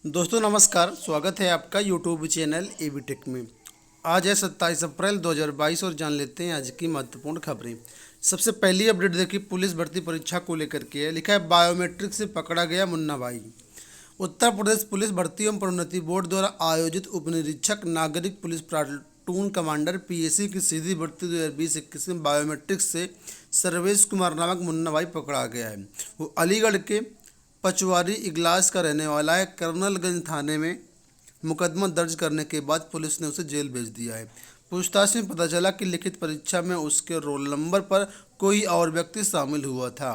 दोस्तों नमस्कार, स्वागत है आपका यूट्यूब चैनल एबी टेक में। आज है 27 अप्रैल 2022 और जान लेते हैं आज की महत्वपूर्ण खबरें। सबसे पहली अपडेट देखिए, पुलिस भर्ती परीक्षा को लेकर के है। लिखा है बायोमेट्रिक से पकड़ा गया मुन्ना भाई। उत्तर प्रदेश पुलिस भर्ती एवं प्रोन्नति बोर्ड द्वारा आयोजित उप निरीक्षक नागरिक पुलिस प्लाटून कमांडर पीएसी की सीधी भर्ती 2020-21 में बायोमेट्रिक से सर्वेश कुमार नामक मुन्ना भाई पकड़ा गया है। वो अलीगढ़ के पचवारी इगलास का रहने वाला है। कर्नलगंज थाने में मुकदमा दर्ज करने के बाद पुलिस ने उसे जेल भेज दिया है। पूछताछ में पता चला कि लिखित परीक्षा में उसके रोल नंबर पर कोई और व्यक्ति शामिल हुआ था।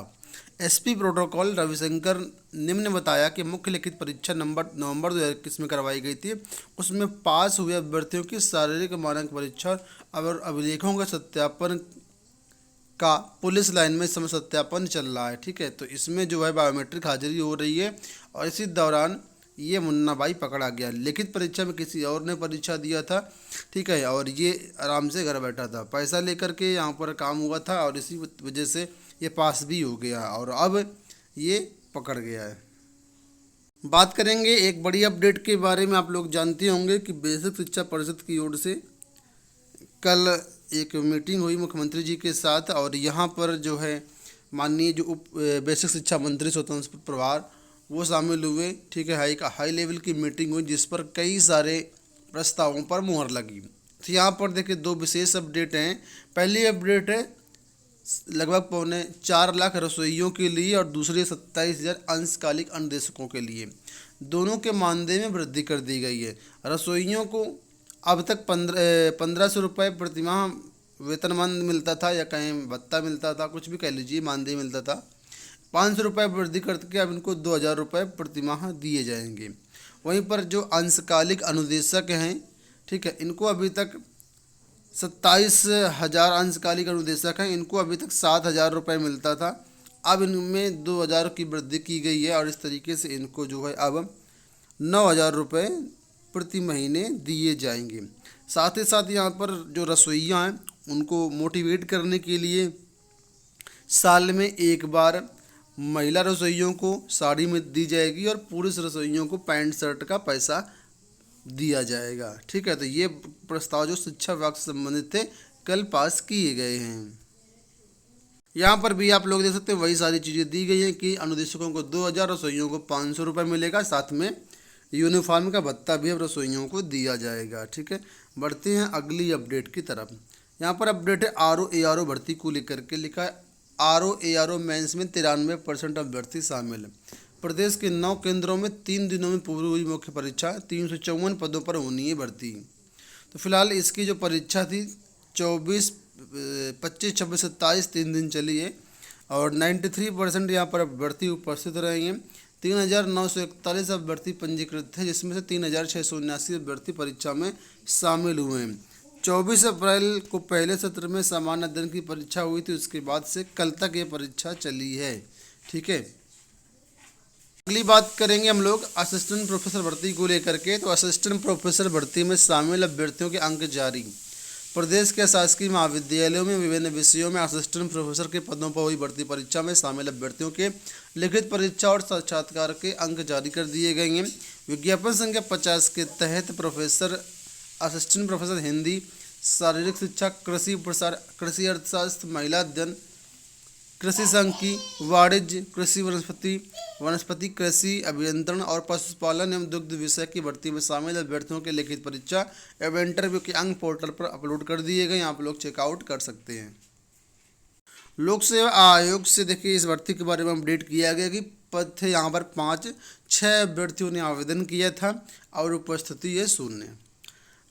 एसपी प्रोटोकॉल रविशंकर निम्न ने बताया कि मुख्य लिखित परीक्षा नवंबर 2021 में करवाई गई थी। उसमें पास हुए अभ्यर्थियों की शारीरिक मानक परीक्षा और अभिलेखों का सत्यापन का पुलिस लाइन में समय सत्यापन चल रहा है। ठीक है, तो इसमें जो है बायोमेट्रिक हाजिरी हो रही है और इसी दौरान ये मुन्ना भाई पकड़ा गया। लिखित परीक्षा में किसी और ने परीक्षा दिया था, ठीक है, और ये आराम से घर बैठा था, पैसा लेकर के यहाँ पर काम हुआ था और इसी वजह से ये पास भी हो गया और अब ये पकड़ गया है। बात करेंगे एक बड़ी अपडेट के बारे में। आप लोग जानते होंगे कि बेसिक शिक्षा परिषद की ओर से कल एक मीटिंग हुई मुख्यमंत्री जी के साथ और यहाँ पर जो है माननीय जो बेसिक शिक्षा मंत्री स्वतंत्र प्रभार वो शामिल हुए। ठीक है, हाई लेवल की मीटिंग हुई जिस पर कई सारे प्रस्तावों पर मुहर लगी। तो यहाँ पर देखिए दो विशेष अपडेट हैं। पहली अपडेट है लगभग 4.25 लाख रसोइयों के लिए और दूसरी 27,000 अंशकालिक अनुदेशकों के लिए। दोनों के मानदेय में वृद्धि कर दी गई है। रसोइयों को अब तक 1500 रुपये प्रतिमाह वेतनमान मिलता था या कहीं भत्ता मिलता था, कुछ भी कह लीजिए, मानदेय मिलता था। 500 रुपये वृद्धि करके अब इनको 2000 रुपये प्रतिमाह दिए जाएंगे। वहीं पर जो अंशकालिक अनुदेशक हैं, ठीक है, इनको अभी तक 27,000 अंशकालिक अनुदेशक हैं, इनको अभी तक 7,000 रुपये मिलता था। अब इनमें 2000 की वृद्धि की गई है और इस तरीके से इनको जो है अब 9,000 रुपये प्रति महीने दिए जाएंगे। साथ ही साथ यहाँ पर जो रसोइयाँ हैं उनको मोटिवेट करने के लिए साल में एक बार महिला रसोइयों को साड़ी में दी जाएगी और पुरुष रसोइयों को पैंट शर्ट का पैसा दिया जाएगा। ठीक है, तो ये प्रस्ताव जो शिक्षा विभाग से संबंधित थे कल पास किए गए हैं। यहाँ पर भी आप लोग देख सकते हैं वही सारी चीज़ें दी गई हैं कि अनुदेशकों को 2000, रसोइयों को 500 रुपये मिलेगा, साथ में यूनिफॉर्म का भत्ता भी अब रसोइयों को दिया जाएगा। ठीक है, बढ़ते हैं अगली अपडेट की तरफ। यहाँ पर अपडेट है RO-ARO भर्ती को लेकर के। लिखा है RO-ARO मेंस में 93% अभ्यर्थी शामिल। प्रदेश के 9 केंद्रों में 3 दिनों में पूरी हुई मुख्य परीक्षा। 354 पदों पर होनी है भर्ती। तो फिलहाल इसकी जो परीक्षा थी 24, 25, 26, 27 3 दिन चली है और 93% यहाँ पर अभ्यर्थी उपस्थित रहेंगे। 3,941 अभ्यर्थी पंजीकृत थे जिसमें से 3,679 अभ्यर्थी परीक्षा में शामिल हुए हैं। 24 अप्रैल को पहले सत्र में सामान्य अध्ययन की परीक्षा हुई थी, उसके बाद से कल तक ये परीक्षा चली है। ठीक है, अगली बात करेंगे हम लोग असिस्टेंट प्रोफेसर भर्ती को लेकर के। तो असिस्टेंट प्रोफेसर भर्ती में शामिल अभ्यर्थियों के अंक जारी। प्रदेश के शासकीय महाविद्यालयों में विभिन्न विषयों में असिस्टेंट प्रोफेसर के पदों पर हुई भर्ती परीक्षा में शामिल अभ्यर्थियों के लिखित परीक्षा और साक्षात्कार के अंक जारी कर दिए गए हैं। विज्ञापन संख्या 50 के तहत असिस्टेंट प्रोफेसर हिंदी, शारीरिक शिक्षा, कृषि प्रसार, कृषि अर्थशास्त्र, महिला अध्ययन, कृषि सांख्यिकी, वाणिज्य, कृषि वनस्पति कृषि अभियंत्रण और पशुपालन एवं दुग्ध विषय की भर्ती में शामिल अभ्यर्थियों के लिखित परीक्षा एवं इंटरव्यू के अंक पोर्टल पर अपलोड कर दिए गए, आप लोग चेकआउट कर सकते हैं। लोक सेवा आयोग से देखिए इस भर्ती के बारे में अपडेट किया गया कि पद थे यहाँ पर 5, 6 अभ्यर्थियों ने आवेदन किया था और उपस्थिति है 0।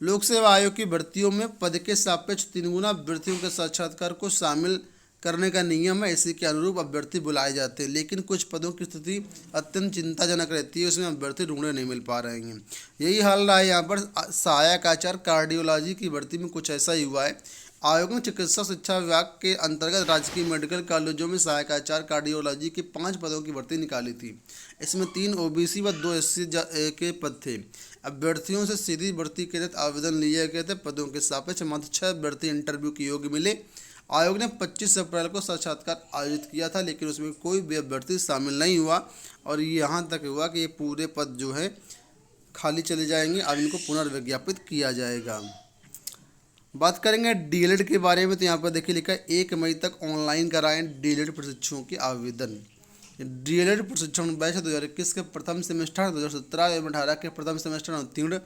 लोक सेवा आयोग की भर्तियों में पद के सापेक्ष 3 गुना अभ्यर्थियों के साक्षात्कार को शामिल करने का नियम है। इसी के अनुरूप अभ्यर्थी बुलाए जाते हैं, लेकिन कुछ पदों की स्थिति अत्यंत चिंताजनक रहती है, उसमें अभ्यर्थी ढूंढने नहीं मिल पा रहे हैं। यही हाल रहा है यहाँ पर सहायक आचार्य कार्डियोलॉजी की भर्ती में, कुछ ऐसा ही हुआ है। आयोग ने चिकित्सा शिक्षा विभाग के अंतर्गत राजकीय मेडिकल कॉलेजों में सहायक आचार्य कार्डियोलॉजी के 5 पदों की भर्ती निकाली थी। इसमें 3 OBC व 2 SC के पद थे। अभ्यर्थियों से सीधी भर्ती के तहत आवेदन लिए गए थे। पदों के सापेक्ष मात्र 6 अभ्यर्थी इंटरव्यू के योग्य मिले। आयोग ने 25 अप्रैल को साक्षात्कार आयोजित किया था, लेकिन उसमें कोई भी अभ्यर्थी शामिल नहीं हुआ और यहाँ तक हुआ कि ये पूरे पद जो है खाली चले जाएंगे, अब इनको पुनर्विज्ञापित किया जाएगा। बात करेंगे डीएलएड के बारे में, तो यहाँ पर देखिए लिखा है 1 मई तक ऑनलाइन कराएं डीएलएड प्रशिक्षुओं के आवेदन। डीएलएड प्रशिक्षण बैच 2021 के प्रथम सेमेस्टर, 2017 एवं 18 के प्रथम सेमेस्टर उत्तीर्ण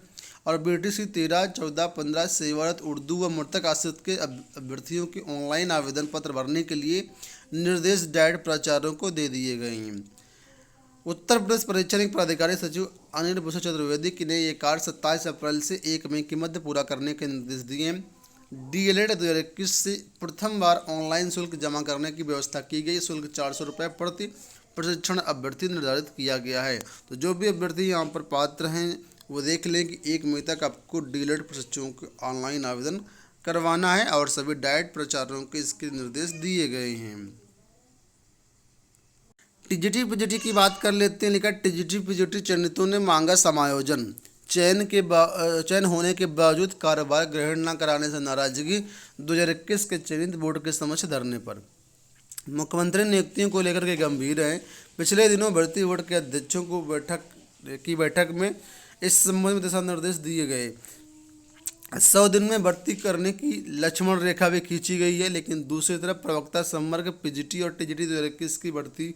और बीटीसी 13, 14, 15 सेवारत उर्दू व मृतक आश्रित के अभ्यर्थियों के ऑनलाइन आवेदन पत्र भरने के लिए निर्देश डाइट प्राचार्यों को दे दिए गए हैं। उत्तर प्रदेश परीक्षा प्राधिकारी सचिव अनिल भूषण चतुर्वेदी ने ये कार्य 27 अप्रैल से 1 मई के मध्य पूरा करने के निर्देश दिए हैं। डीएलएड 2021 से प्रथम बार ऑनलाइन शुल्क जमा करने की व्यवस्था की गई। शुल्क 400 रुपये प्रति प्रशिक्षण अभ्यर्थी निर्धारित किया गया है। तो जो भी अभ्यर्थी यहाँ पर पात्र हैं वो देख लें कि 1 मई तक आपको डीएलएड प्रशिक्षुओं को ऑनलाइन आवेदन करवाना है और सभी डाइट प्राचार्यों को इसके निर्देश दिए गए हैं। टीजीटी पीजीटी की बात कर लेते हैं। लिखा टीजीटी पीजीटी चयनितों ने मांगा समायोजन। चयन होने के बावजूद कार्यभार ग्रहण न कराने से नाराजगी, 2021 के चयनित बोर्ड के समक्ष धरने पर। मुख्यमंत्री नियुक्तियों को लेकर के गंभीर हैं। पिछले दिनों भर्ती बोर्ड के अध्यक्षों को बैठक में इस संबंध में दिशा निर्देश दिए गए। 100 दिन में भर्ती करने की लक्ष्मण रेखा भी खींची गई है, लेकिन दूसरी तरफ प्रवक्ता संवर्ग पीजीटी और टीजीटी 2021 की भर्ती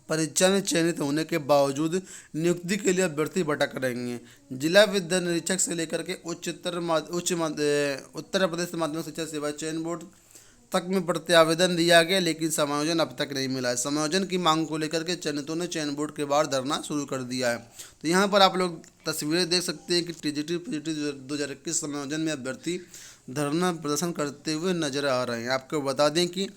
परीक्षा में चयनित होने के बावजूद नियुक्ति के लिए अभ्यर्थी भटक रहेंगे। जिला विद्या निरीक्षक से लेकर के उत्तर प्रदेश माध्यमिक शिक्षा सेवा चयन बोर्ड तक में प्रति आवेदन दिया गया, लेकिन समायोजन अब तक नहीं मिला है। समायोजन की मांग को लेकर के चयनितों ने चयन बोर्ड के बाहर धरना शुरू कर दिया है। तो यहाँ पर आप लोग तस्वीरें देख सकते हैं कि टीजीटी पीजीटी 2021 समायोजन में अभ्यर्थी धरना प्रदर्शन करते हुए नजर आ रहे हैं। आपको बता दें कि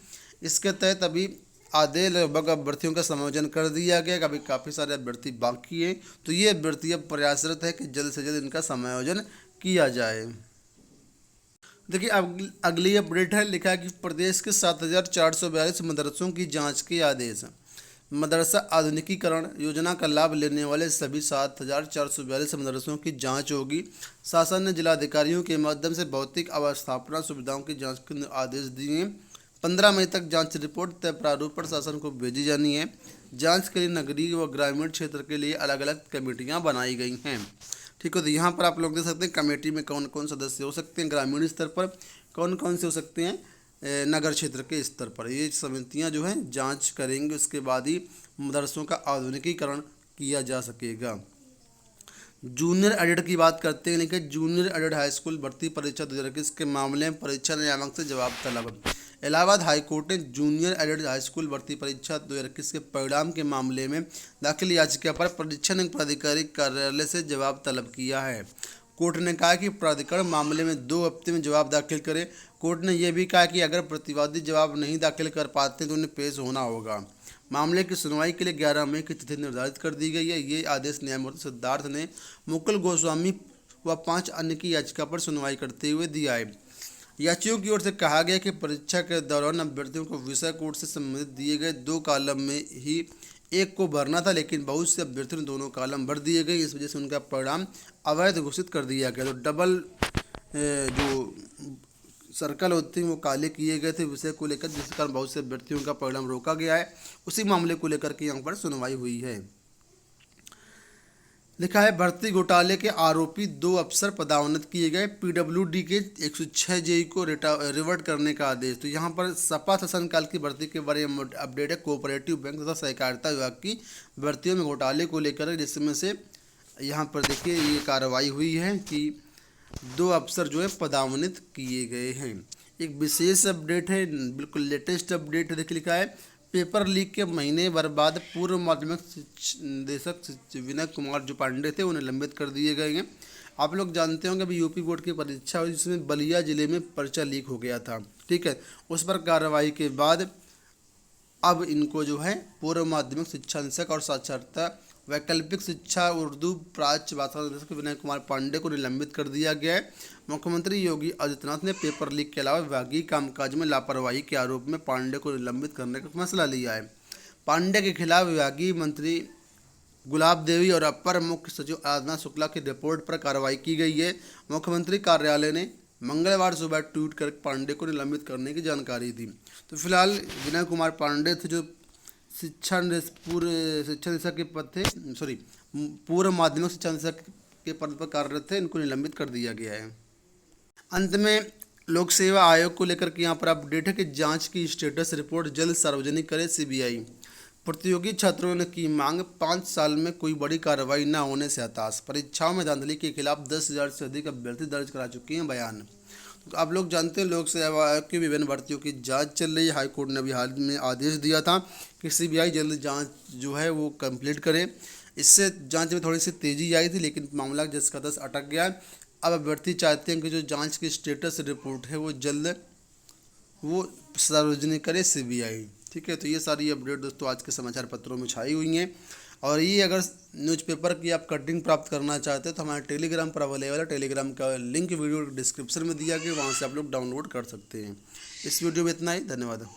इसके तहत अभी आधे लगभग अभ्यर्थियों का समायोजन कर दिया गया। अभी काफ़ी सारे अभ्यर्थी बाकी हैं, तो ये अभ्यर्थी अब प्रयासरत है कि जल्द से जल्द इनका समायोजन किया जाए। देखिए अब अगली अपडेट है। लिखा है कि प्रदेश के 7,442 मदरसों की जांच के आदेश। मदरसा आधुनिकीकरण योजना का लाभ लेने वाले सभी 7,442 मदरसों की जांच होगी। शासन ने जिलाधिकारियों के माध्यम से भौतिक अवस्थापना सुविधाओं की जांच के आदेश दिए हैं। 15 मई तक जांच रिपोर्ट तय प्रारूप पर शासन को भेजी जानी है। जांच के लिए नगरीय व ग्रामीण क्षेत्र के लिए अलग अलग कमेटियां बनाई गई हैं। ठीक है, तो यहाँ पर आप लोग देख सकते हैं कमेटी में कौन कौन सदस्य हो सकते हैं, ग्रामीण स्तर पर कौन कौन से हो सकते हैं, नगर क्षेत्र के स्तर पर ये समितियाँ जो हैं जाँच करेंगे। उसके बाद ही मदरसों का आधुनिकीकरण किया जा सकेगा। जूनियर एडेड की बात करते हैं। लेकिन जूनियर एडेड हाई स्कूल भर्ती परीक्षा 2021 के मामले में परीक्षा नियामक से जवाब तलब। इलाहाबाद हाई कोर्ट ने जूनियर एडेड हाई स्कूल भर्ती परीक्षा 2021 के परिणाम के मामले में दाखिल याचिका पर परीक्षा प्राधिकारी कार्यालय से जवाब तलब किया है। कोर्ट ने कहा कि प्राधिकरण मामले में 2 हफ्ते में जवाब दाखिल करे। कोर्ट ने यह भी कहा कि अगर प्रतिवादी जवाब नहीं दाखिल कर पाते तो उन्हें पेश होना होगा। मामले की सुनवाई के लिए 11 मई की तिथि निर्धारित कर दी गई है। ये आदेश न्यायमूर्ति सिद्धार्थ ने मुकुल गोस्वामी व 5 अन्य की याचिका पर सुनवाई करते हुए दिया है। याचियों की ओर से कहा गया कि परीक्षा के दौरान अभ्यर्थियों को विषय कोड से संबंधित दिए गए 2 कॉलम में ही एक को भरना था, लेकिन बहुत से अभ्यर्थियों ने दोनों कॉलम भर दिए गए। इस वजह से उनका परिणाम अवैध घोषित कर दिया गया। तो डबल जो सर्कल होते हैं वो काले किए गए थे विषय को लेकर, जिस कारण बहुत से अभ्यर्थियों का परिणाम रोका गया है। उसी मामले को लेकर के यहाँ पर सुनवाई हुई है। लिखा है भर्ती घोटाले के आरोपी 2 अफसर पदोन्नत किए गए। पीडब्ल्यूडी के 106 जेई को रिवर्ट करने का आदेश। तो यहाँ पर सपा शासनकाल की भर्ती के बारे में अपडेट है। कोऑपरेटिव बैंक तथा सहकारिता विभाग की भर्तियों में घोटाले को लेकर, जिसमें से यहाँ पर देखिए ये कार्रवाई हुई है कि 2 अफसर जो है पदोन्नत किए गए हैं। एक विशेष अपडेट है, बिल्कुल लेटेस्ट अपडेट है। देखिए लिखा है पेपर लीक के महीने भर बाद पूर्व माध्यमिक निदेशक विनय कुमार जो पांडे थे उन्हें निलंबित कर दिए गए हैं। आप लोग जानते होंगे अभी यूपी बोर्ड की परीक्षा हुई जिसमें बलिया जिले में पर्चा लीक हो गया था। ठीक है, उस पर कार्रवाई के बाद अब इनको जो है पूर्व माध्यमिक शिक्षा निदेशक और साक्षरता वैकल्पिक शिक्षा उर्दू प्राच्य भाषा निदेशक विनय कुमार पांडे को निलंबित कर दिया गया है। मुख्यमंत्री योगी आदित्यनाथ ने पेपर लीक के अलावा विभागीय कामकाज में लापरवाही के आरोप में पांडे को निलंबित करने का फैसला लिया है। पांडे के खिलाफ विभागीय मंत्री गुलाब देवी और अपर मुख्य सचिव आराधना शुक्ला की रिपोर्ट पर कार्रवाई की गई है। मुख्यमंत्री कार्यालय ने मंगलवार सुबह ट्वीट कर पांडे को निलंबित करने की जानकारी दी। तो फिलहाल विनय कुमार पांडे थे जो पूर्व शिक्षा निदेशक के पद थे, सॉरी, पूर्व माध्यमिक शिक्षा निदेशक के पद पर कार्यरत थे, इनको निलंबित कर दिया गया है। अंत में लोक सेवा आयोग को लेकर के यहाँ पर अपडेट है कि जांच की स्टेटस रिपोर्ट जल्द सार्वजनिक करे सीबीआई। प्रतियोगी छात्रों ने की मांग, 5 साल में कोई बड़ी कार्रवाई न होने से हताश। परीक्षाओं में धांधली के खिलाफ 10,000 से अधिक अभ्यर्थी दर्ज करा चुके हैं बयान। तो आप लोग जानते हैं लोक सेवा आयोग की विभिन्न भर्तियों की जांच चल रही है। हाईकोर्ट ने अभी हाल में आदेश दिया था कि सीबीआई जल्द जांच जो है वो कंप्लीट करे। इससे जांच में थोड़ी सी तेज़ी आई थी, लेकिन मामला जस का तस अटक गया। अब अभ्यर्थी चाहते हैं कि जो जांच की स्टेटस रिपोर्ट है वो जल्द वो सार्वजनिक करे सीबीआई। ठीक है, तो ये सारी अपडेट दोस्तों आज के समाचार पत्रों में छाई हुई हैं। और ये अगर न्यूज़पेपर की आप कटिंग प्राप्त करना चाहते हैं तो हमारे टेलीग्राम पर अवेलेबल है। टेलीग्राम का लिंक वीडियो डिस्क्रिप्शन में दिया गया, वहाँ से आप लोग डाउनलोड कर सकते हैं। इस वीडियो में इतना ही, धन्यवाद।